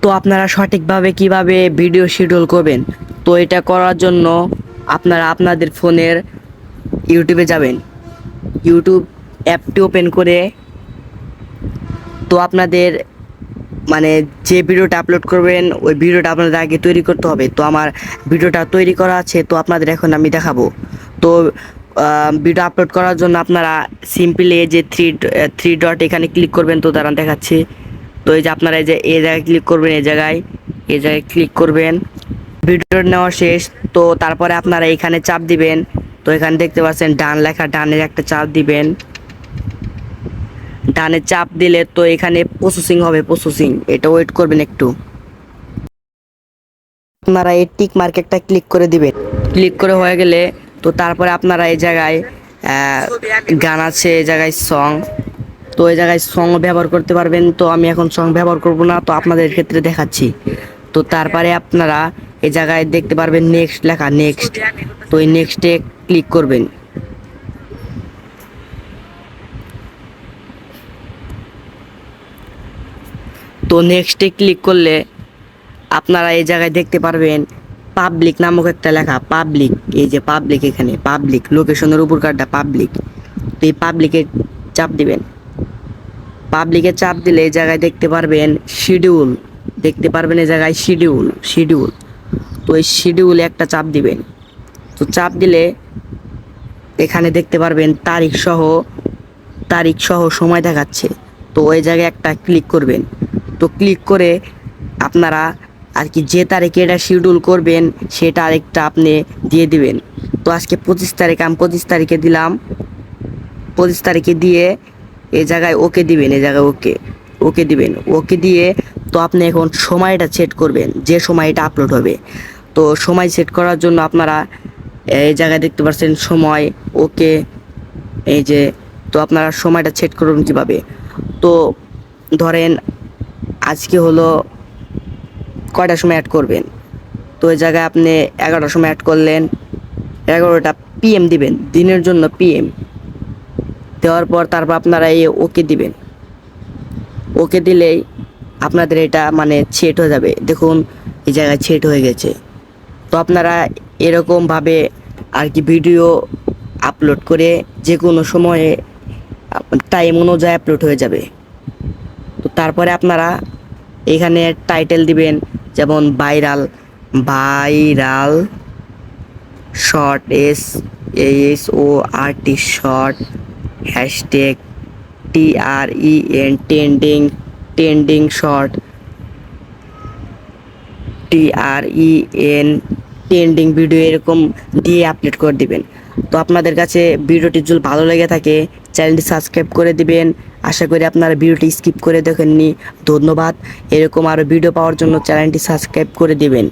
তো আপনারা সঠিকভাবে কিভাবে ভিডিও শিডিউল করবেন, তো এটা করার জন্য আপনারা আপনাদের ফোনের ইউটিউবে যাবেন। ইউটিউব অ্যাপটি ওপেন করে তো আপনাদের মানে যে ভিডিওটা আপলোড করবেন ওই ভিডিওটা আপনাদের আগে তৈরি করতে হবে। তো আমার ভিডিওটা তৈরি করা আছে, তো আপনাদের এখন আমি দেখাবো। তো ভিডিও আপলোড করার জন্য আপনারা সিম্পলি এই যে থ্রি ডট এখানে ক্লিক করবেন। তো দাঁড়ান দেখাচ্ছি। তো এই যে আপনারা এই জায়গায় ক্লিক করবেন, এই জায়গায় ক্লিক করবেন। ভিডিও নেওয়া শেষ। তো তারপরে আপনারা এখানে চাপ দিবেন। তো এখানে দেখতে পাচ্ছেন ডান লেখা, ডানের একটা চাপ দিবেন। ডানে চাপ দিলে তো এখানে প্রসেসিং হবে, প্রসেসিং, এটা ওয়েট করবেন একটু। আপনারা এই টিক মার্ক একটা ক্লিক করে দিবেন। ক্লিক করে হয়ে গেলে তো তারপরে আপনারা এই জায়গায় গান আছে, এই জায়গায় সং, তো এই জায়গায় সং ব্যবহার করতে পারবেন। তো আমি এখন সং ব্যবহার করব না, তো আপনাদের ক্ষেত্রে দেখাচ্ছি। তো তারপরে আপনারা এই জায়গায় দেখতে পারবেন নেক্সট লেখা, নেক্সট। তো এই নেক্সটে ক্লিক করবেন। তো নেক্সটে ক্লিক করলে আপনারা এই জায়গায় দেখতে পারবেন পাবলিক নামক একটা লেখা, পাবলিক। এই যে পাবলিক, এখানে পাবলিক, লোকেশনের উপর কার্ডটা পাবলিক। তো এই পাবলিকে চাপ দিবেন। পাবলিকে চাপ দিলে এই জায়গায় দেখতে পারবেন শিডিউল, দেখতে পারবেন এই জায়গায় শিডিউল, শিডিউল। তো এই শিডিউলে একটা চাপ দিবেন। তো চাপ দিলে এখানে দেখতে পারবেন তারিখ সহ সময় দেখাচ্ছে। তো ওই জায়গায় একটা ক্লিক করবেন। তো ক্লিক করে আপনারা আর কি যে তারিখে এটা শিডিউল করবেন সেই তারিখটা আপনি দিয়ে দিবেন। তো আজকে 25 তারিখ, আমি 25 তারিখে দিলাম। 25 তারিখে দিয়ে এই জায়গায় ওকে দিবেন, এই জায়গায় ওকে, ওকে দিবেন। ওকে দিয়ে তো আপনি এখন সময়টা সেট করবেন, যে সময় এটা আপলোড হবে। তো সময় সেট করার জন্য আপনারা এই জায়গায় দেখতে পাচ্ছেন সময়, ওকে, এই যে। তো আপনারা সময়টা সেট করবেন কীভাবে, তো ধরেন আজকে হলো কয়টার সময় অ্যাড করবেন। তো এই জায়গায় আপনি 11টার সময় অ্যাড করলেন, 11টা PM দিবেন, দিনের জন্য PM দেওয়ার পর তারপর আপনারা এই ওকে দিবেন। ওকে দিলেই আপনাদের এটা মানে সেট হয়ে যাবে। দেখুন এই জায়গায় সেট হয়ে গেছে। তো আপনারা এরকমভাবে আর কি ভিডিও আপলোড করে যে কোনো সময়ে টাইম অনুযায়ী আপলোড হয়ে যাবে। তো তারপরে আপনারা এখানে টাইটেল দিবেন, যেমন viral, viral short, SHORT short, hashtag TREN trending short, TREN trending video, এরকম দিয়ে আপলোড করে দিবেন। তো আপনাদের কাছে ভিডিওটি যদি ভালো লেগে থাকে চ্যানেলটি সাবস্ক্রাইব করে দিবেন। আশা করি আপনারা ভিডিওটি স্কিপ করে দেখেননি। ধন্যবাদ। এরকম আরও ভিডিও পাওয়ার জন্য চ্যানেলটি সাবস্ক্রাইব করে দিবেন।